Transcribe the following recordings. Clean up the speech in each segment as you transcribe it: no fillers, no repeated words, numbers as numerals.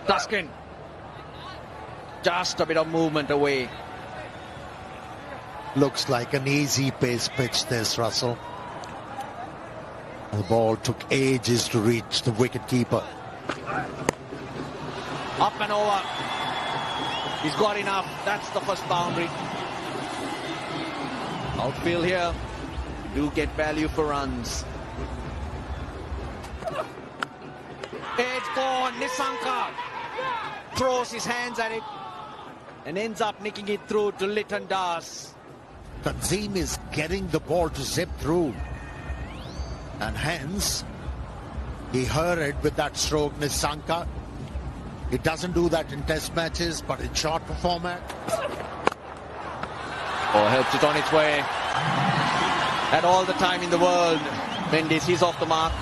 Tuskin. Just a bit of movement away. Looks like an easy pace pitch this, Russell. The ball took ages to reach the wicket-keeper. Up and over. He's got enough. That's the first boundary. Outfield here. Do get value for runs. It's gone. Nissanka throws his hands at it and ends up nicking it through to Litton Das. Tanzim is getting the ball to zip through. And hence, he hurried with that stroke, Nissanka. He doesn't do that in test matches, but in short format. Oh, helps it on its way. Had all the time in the world. Mendes, he's off the mark.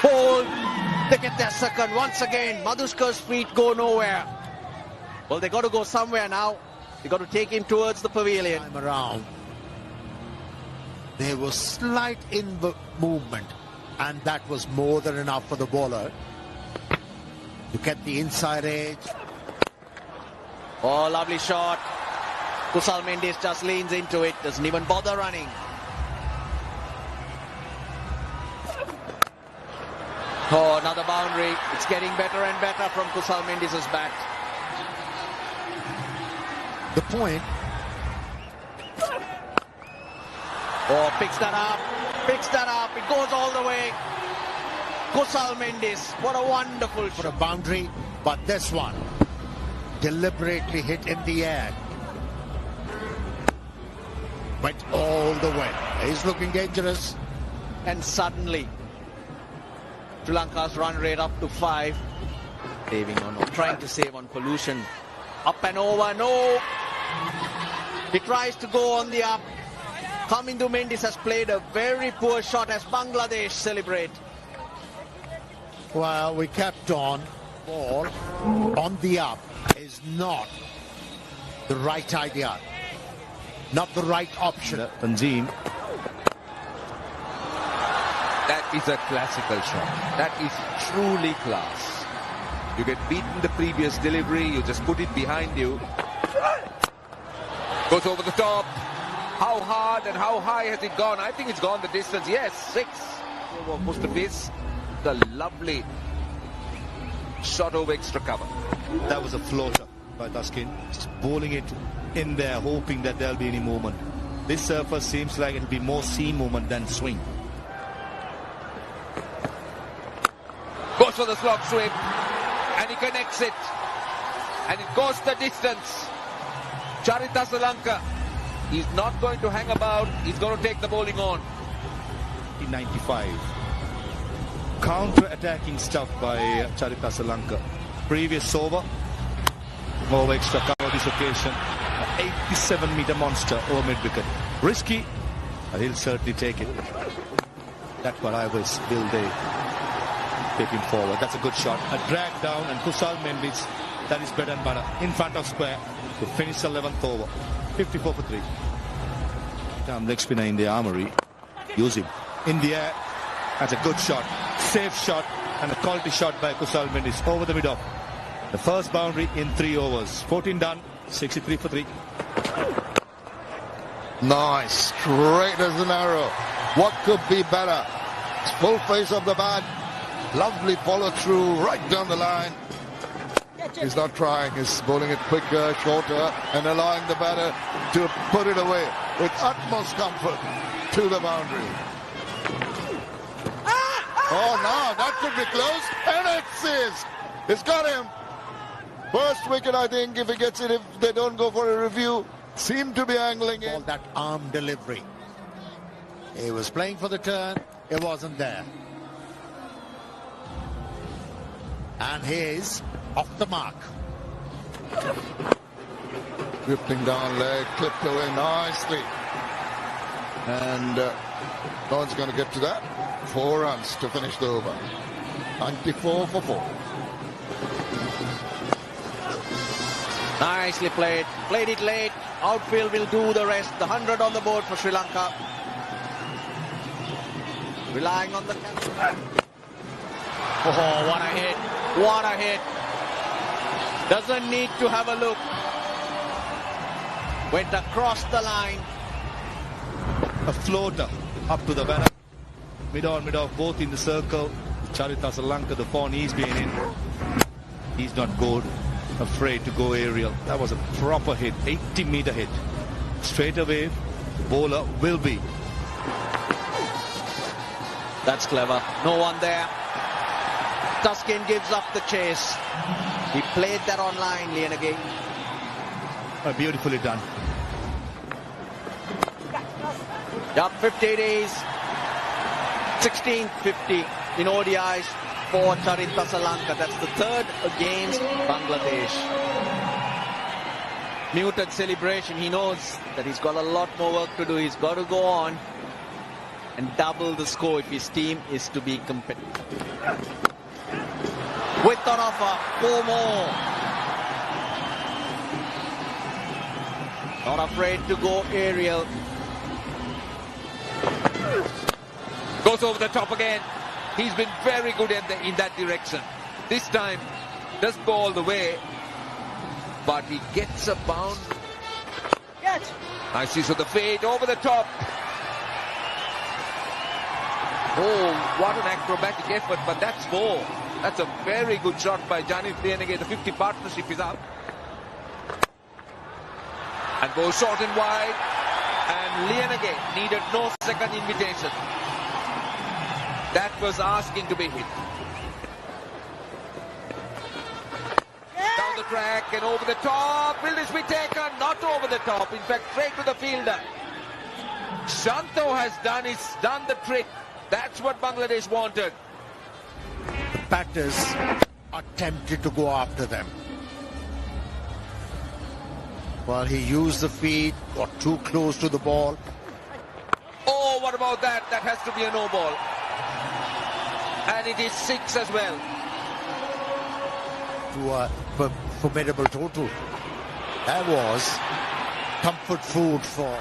Hold. They get their second once again. Madhushkar's feet go nowhere. Well, they got to go somewhere now. They got to take him towards the pavilion. Time around, there was slight movement, and that was more than enough for the bowler to get the inside edge. Oh, lovely shot. Kusal Mendes just leans into it, doesn't even bother running. Oh, another boundary. It's getting better and better from Kusal Mendes' bat. The point. Oh, picks that up. Picks that up. It goes all the way. Kusal Mendes. What a wonderful shot. For a boundary, but this one deliberately hit in the air. Went all the way. He's looking dangerous. And suddenly, Sri Lanka's run rate up to 5. Saving on, or trying to save on pollution. Up and over, no. He tries to go on the up. Kamindu Mendes has played a very poor shot as Bangladesh celebrate. Well, we kept on. Ball on the up is not the right idea. Not the right option. Tanzim. That is a classical shot. That is truly class. You get beaten the previous delivery, you just put it behind you. Goes over the top. How hard and how high has it gone? I think it's gone the distance. Yes, 6. Mustafiz. The lovely shot over extra cover. That was a floater by Tuskin. Just bowling it in there, hoping that there'll be any movement. This surface seems like it'll be more seam movement than swing. Goes for the slog sweep. And he connects it. And it goes the distance. Charita Sri Lanka. He's not going to hang about. He's going to take the bowling on. 95. Counter-attacking stuff by Charita Sri Lanka. Previous over. Over extra cover this occasion. 87-meter monster over mid-wicket. Risky. He'll certainly take it. That's what I wish. Will they take him forward? That's a good shot. A drag down, and Kusal Mendes, that is bread and butter. In front of square to finish the 11th over. 54 for 3. Leg spinner in the armory. Use him. In the air. That's a good shot. Safe shot and a quality shot by Kusal Mendes over the mid-off. The first boundary in 3 overs. 14 done. 63 for 3. Nice. Straight as an arrow. What could be better? It's full face of the bat. Lovely follow through right down the line. He's not trying. He's bowling it quicker, shorter, and allowing the batter to put it away with utmost comfort to the boundary. Oh, no, that could be close. And it's his. It's got him. First wicket, I think, if he gets it, if they don't go for a review, seem to be angling All in. that arm delivery. He was playing for the turn. It wasn't there. And he's off the mark. Drifting down leg, clipped away nicely. And no one's going to get to that. 4 runs to finish the over. 94 for 4. Nicely played. Played it late. Outfield will do the rest. The 100 on the board for Sri Lanka. Relying on the... Oh, what a hit. What a hit. Doesn't need to have a look. Went across the line. A floater up to the banner. Mid-on, mid-off, both in the circle. Charitasa Lanka, the pawn he's been in. He's not good. Afraid to go aerial. That was a proper hit. 80-meter hit. Straight away, the bowler will be. That's clever. No one there. Tuskin gives up the chase. He played that on line, Lienage. Beautifully done. Yup, 50 days. 1650 in ODIs for Charitasa Lanka. That's the third against Bangladesh. Muted celebration. He knows that he's got a lot more work to do. He's got to go on and double the score if his team is to be competitive. With an offer, 4 more. Not afraid to go aerial. Goes over the top again. He's been very good in that direction. This time, doesn't go all the way, but he gets a bound. Nice use of the fade over the top. Oh, what an acrobatic effort, but that's 4. That's a very good shot by Janith Lienage. The 50 partnership is up. And goes short and wide. And Lienage needed no second invitation. That was asking to be hit. Down the track and over the top. Will this be taken? Not over the top. In fact, straight to the fielder. Shanto has done the trick. That's what Bangladesh wanted. The batters are tempted to go after them. Well, he used the feet, got too close to the ball. Oh, what about that? That has to be a no ball. And it is 6 as well. To a formidable total. That was comfort food for.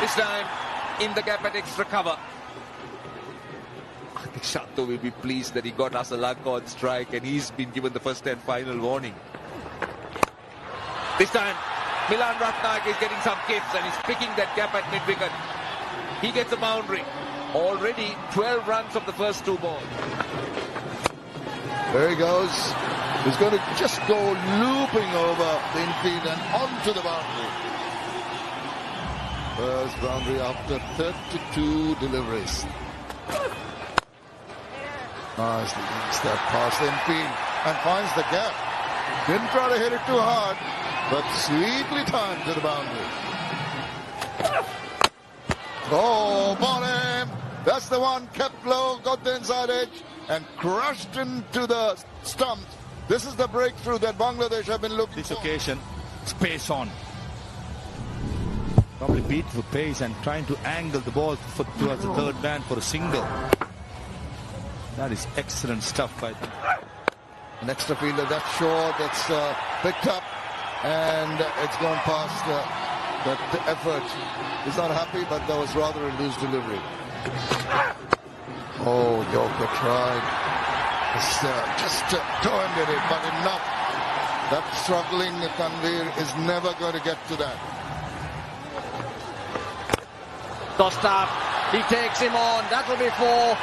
This time in the gap at extra cover. I think Shanto will be pleased that he got Asalanka on strike and he's been given the first and final warning. This time Milan Ratnaik is getting some kicks and he's picking that gap at mid-wicket. He gets a boundary. Already 12 runs of the first 2 balls. There he goes. He's going to just go looping over the infield and onto the boundary. First boundary after 32 deliveries. Nicely gets that past the infield and finds the gap. Didn't try to hit it too hard, but sweetly timed to the boundary. Oh, bottom! That's the one, kept low, got the inside edge, and crushed into the stumps. This is the breakthrough that Bangladesh have been looking This for. occasion, space on. Probably beat for pace and trying to angle the ball towards the third man for a single. That is excellent stuff by them. An extra fielder, that's short, that's picked up, and it's gone past that effort. He's not happy, but that was rather a loose delivery. Oh, Yorker tried. Just turned it, but enough. That struggling Tanvir is never going to get to that. Tossed up. He takes him on. That will be 4.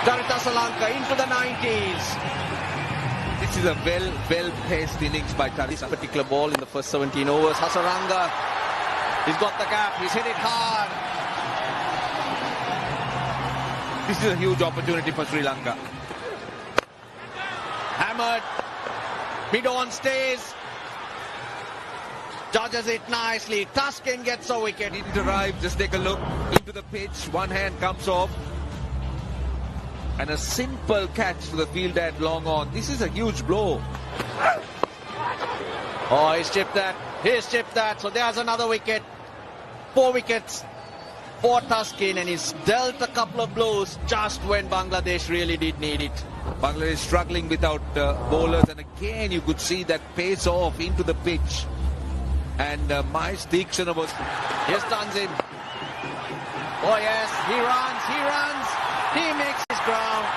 Charitasa Lanka into the 90s. This is a well-paced innings by This Charitasa. particular ball in the first 17 overs. Hasaranga. He's got the gap. He's hit it hard. This is a huge opportunity for Sri Lanka. Hammered. Mid-on stays. Judges it nicely. Tuskin gets a wicket. Didn't arrive. Just take a look into the pitch. One hand comes off. And a simple catch to the field at long on. This is a huge blow. Oh, he's chipped that. He's chipped that. So there's another wicket. 4 wickets for Tuskin, and he's dealt a couple of blows just when Bangladesh really did need it. Bangladesh struggling without bowlers, and again you could see that pace off into the pitch. And Miles Deekshana was... Here's Tanzim. Oh yes, he runs, he makes his ground.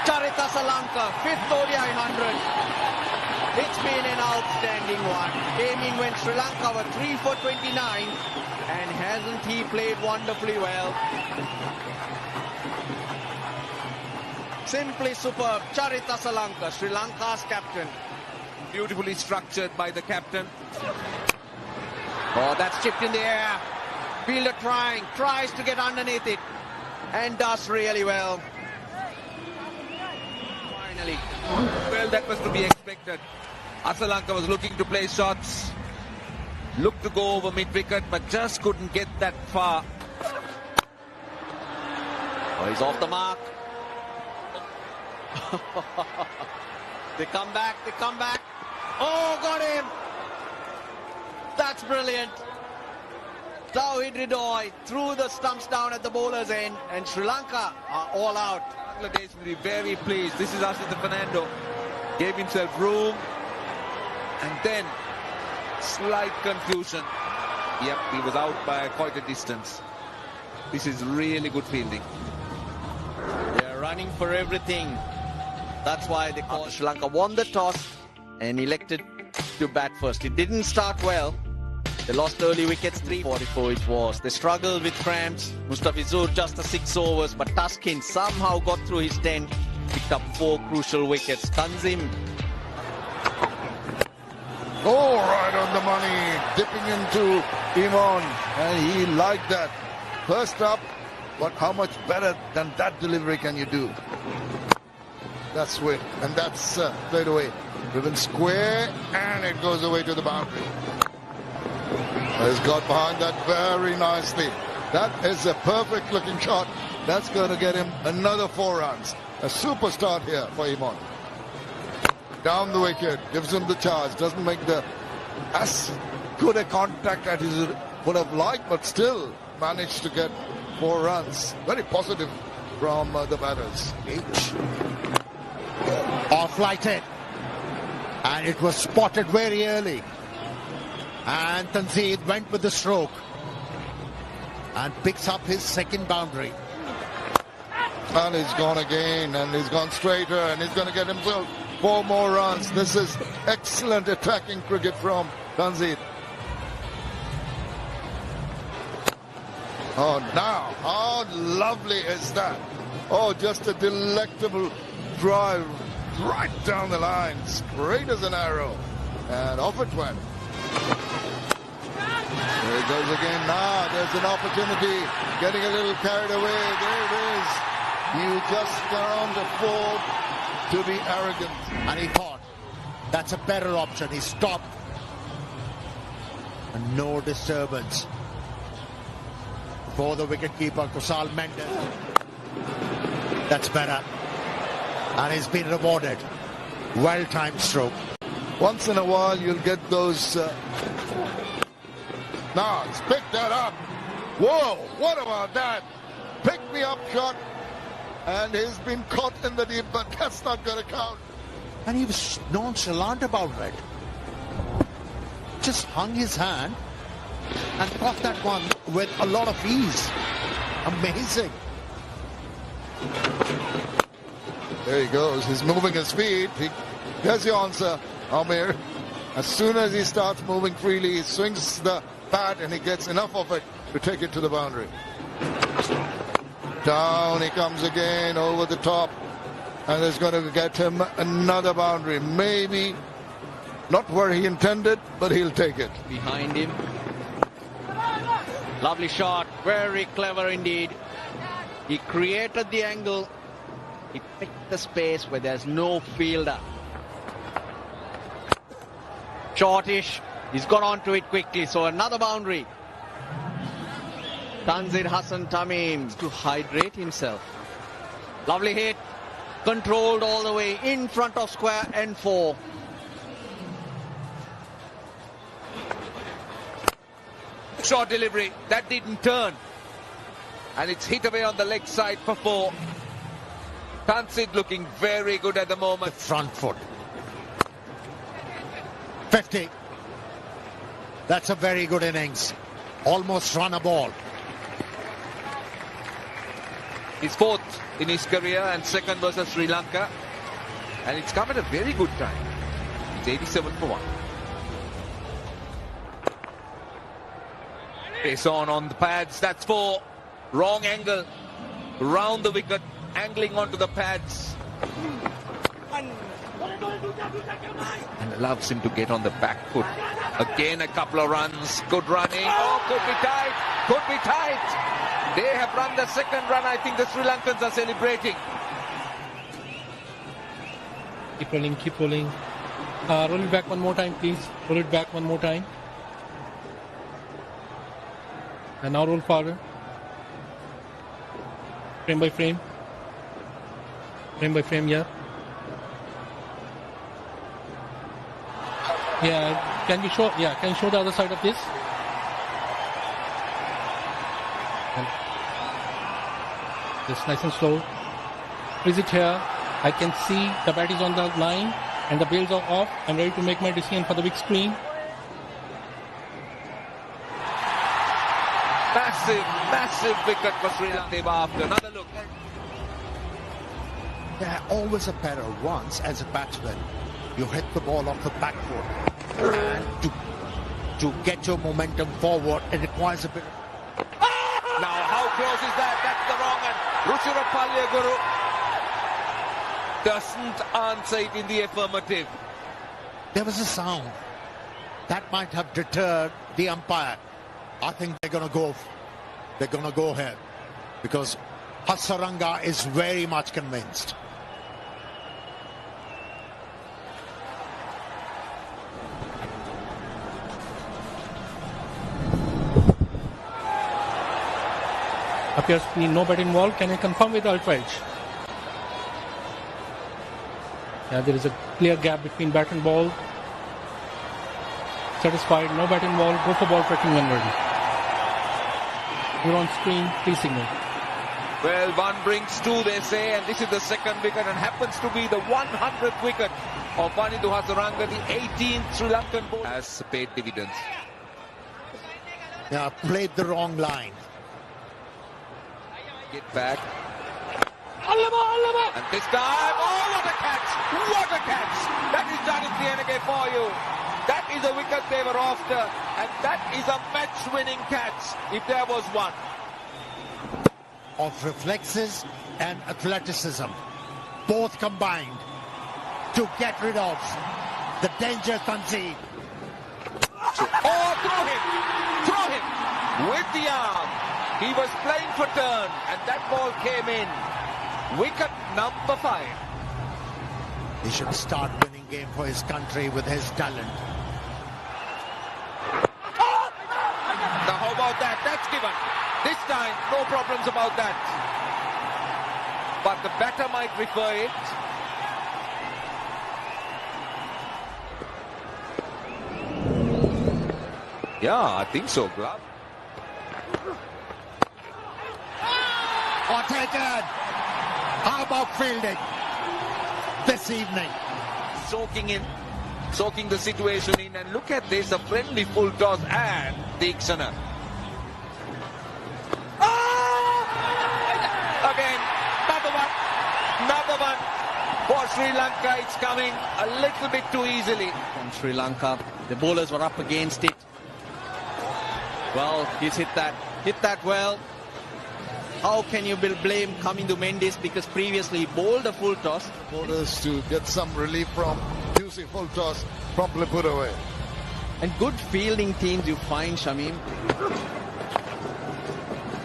Charita Lanka, 5th ODI 100. It's been an outstanding one. Came in when Sri Lanka were 3 for 29, and hasn't he played wonderfully well? Simply superb. Charita Lanka, Sri Lanka's captain. Beautifully structured by the captain. Oh, that's chipped in the air. Fielder tries to get underneath it, and does really well. Finally. Well, that was to be expected. Asalanka was looking to play shots, looked to go over mid-wicket, but just couldn't get that far. Oh, he's off the mark. They come back. Oh, got him. That's brilliant. Tauhid Ridoy threw the stumps down at the bowler's end, and Sri Lanka are all out. Bangladesh will be very pleased. This is Ashish Fernando. Gave himself room, and then slight confusion. Yep, he was out by quite a distance. This is really good fielding. They're running for everything. That's why they call Sri Lanka won the toss and elected to bat first. It didn't start well. They lost early wickets, 344 it was. They struggled with cramps. Mustafizur just the 6 overs, but Taskin somehow got through his 10, picked up 4 crucial wickets. Tanzim. Oh, right on the money, dipping into Imon, and he liked that. First up, but how much better than that delivery can you do? That's swing, and that's played away. Driven square, and it goes away to the boundary. He's got behind that very nicely. That is a perfect looking shot. That's going to get him another 4 runs. A super start here for Imon. Down the wicket, gives him the charge, doesn't make the as good a contact as he would have liked, but still managed to get 4 runs. Very positive from the batters. Off-lighted, and it was spotted very early, and Tanzim went with the stroke and picks up his 2nd boundary. And he's gone again, and he's gone straighter, and he's going to get himself 4 more runs. This is excellent attacking cricket from Tanzim. Oh, now, how lovely is that? Oh, just a delectable drive right down the line, straight as an arrow, and off it went. There it goes again. Now there's an opportunity, getting a little carried away. There it is. You just can't afford to be arrogant. And he thought, that's a better option. He stopped. And no disturbance for the wicketkeeper, Kusal Mendes. That's better. And he's been rewarded. Well-timed stroke. Once in a while, you'll get those... Now, he's picked that up. Whoa, what about that? Pick me up shot. And he's been caught in the deep, but that's not going to count. And he was nonchalant about it. Just hung his hand and caught that one with a lot of ease. Amazing. There he goes. He's moving his feet. There's your answer, Amir. As soon as he starts moving freely, he swings the bat and he gets enough of it to take it to the boundary. Down he comes again over the top, and it's going to get him another boundary. Maybe not where he intended, but he'll take it. Behind him. Lovely shot. Very clever indeed. He created the angle. He picked the space where there's no fielder. Shortish. He's got onto it quickly, so another boundary. Tanzir Hassan Tamim to hydrate himself. Lovely hit. Controlled all the way in front of square and 4. Short delivery. That didn't turn. And it's hit away on the leg side for 4. Tanzir looking very good at the moment. Front foot. 50. That's a very good innings. Almost run a ball. His fourth in his career and second versus Sri Lanka. And it's come at a very good time. It's 87 for 1. Pace on the pads. That's 4. Wrong angle. Round the wicket. Angling onto the pads. And allows him to get on the back foot. Again a couple of runs. Good running. Oh, could be tight. Could be tight. They have run the second run. I think the Sri Lankans are celebrating. Keep rolling, keep rolling. Roll it back one more time, please. Roll it back one more time. And now roll forward. Frame by frame. Frame by frame, yeah. Yeah, can you show, yeah, can you show the other side of this? Just nice and slow. Is it here? I can see the bat is on the line and the bails are off. I'm ready to make my decision for the big screen. Massive wicket for Sri Lanka after. Another look. There are always a pair of runs as a batsman. You hit the ball off the back foot. And to get your momentum forward, it requires a bit of... Now, how close is that? That's the wrong one. Ruchira Palyaguru doesn't answer it in the affirmative. There was a sound. That might have deterred the umpire. I think they're going to go ahead. Because Hasaranga is very much convinced. Appears to be no bat involved. Can I confirm with Ultra Edge? Yeah, there is a clear gap between bat and ball. Satisfied, no bat involved. Go for ball tracking when ready. You're on screen, please signal. Well, one brings two, they say, and this is the second wicket and happens to be the 100th wicket of Wanindu Hasaranga, the 18th Sri Lankan bowler. Has paid dividends. Yeah, played the wrong line. Get back. And this time, oh, what a catch! What a catch! That is Janis Lianage for you. That is a wicket they were after, and that is a match-winning catch, if there was one. Of reflexes and athleticism, both combined to get rid of the danger concede. Oh, throw him with the arm. He was playing for turn, and that ball came in. Wicket number 5. He should start winning game for his country with his talent. Now how about that? That's given. This time, no problems about that. But the batter might refer it. Yeah, I think so, Glove. Or taken. How about fielding this evening? Soaking the situation in, and look at this, a friendly full toss and Deekshana. Again, another one for Sri Lanka. It's coming a little bit too easily. From Sri Lanka, the bowlers were up against it. Well, he's hit that well. How can you blame Kamindu Mendes, because previously he bowled a full toss. Bowlers to get some relief from using full toss, promptly put away. And good fielding teams you find, Shamim.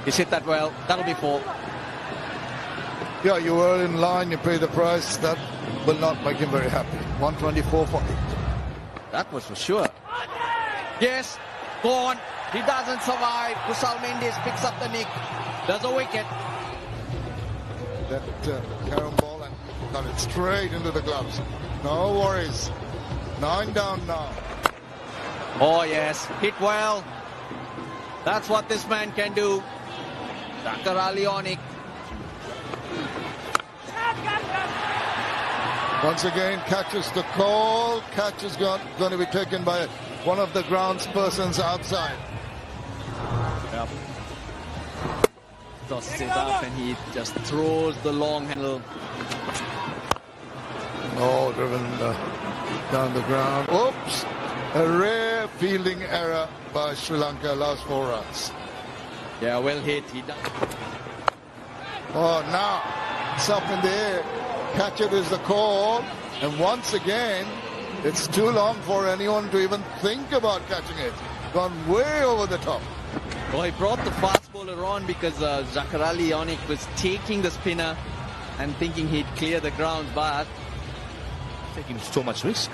He's hit that well. That'll be 4. Yeah, you were in line, you pay the price. That will not make him very happy. 124 for 8. That was for sure. Yes, gone. He doesn't survive. Kusal Mendes picks up the nick. There's a wicket. That carom ball and got it straight into the gloves. No worries. 9 down now. Oh yes, hit well. That's what this man can do. Dakar Leonic. Once again, catches the call. Catch is going to be taken by one of the grounds persons outside. Yep. Tosses it up and he just throws the long handle. Oh, driven down the ground. Oops! A rare fielding error by Sri Lanka, last 4 runs. Yeah, well hit. He done. Oh, now it's up in the air. Catch it is the call. And once again, it's too long for anyone to even think about catching it. Gone way over the top. Oh, he brought the fast bowler on because Zakarali Onik was taking the spinner and thinking he'd clear the ground, but Taking so much risk.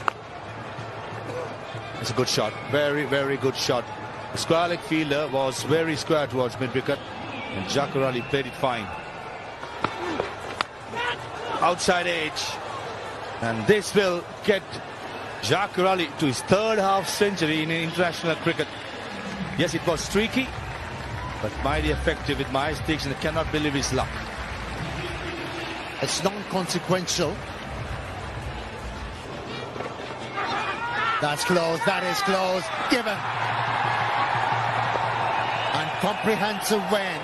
It's a good shot. Very, very good shot. The square-leg fielder was very square towards mid-wicket, and Jakarali played it fine. Outside edge. And this will get Jakarali to his 3rd half century in international cricket. Yes, it was streaky, but mighty effective with my sticks, and I cannot believe his luck. It's non-consequential. That's close, that is close, given. And comprehensive win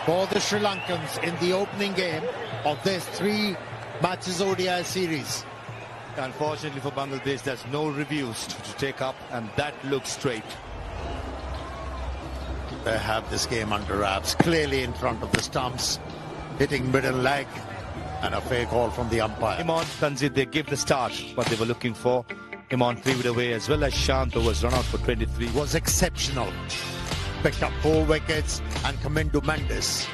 for the Sri Lankans in the opening game of this 3 matches ODI series. Unfortunately for Bangladesh, there's no reviews to take up, and that looks straight. They have this game under wraps, clearly in front of the stumps, hitting middle leg, and a fair call from the umpire. Imran Tanzir, they give the start what they were looking for. Imran 3 with away, as well as Shanto was run out for 23. Was exceptional. Picked up 4 wickets, and Kamindu Mendes.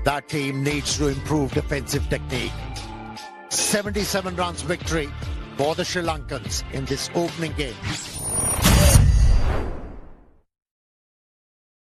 That team needs to improve defensive technique. 77 runs victory for the Sri Lankans in this opening game.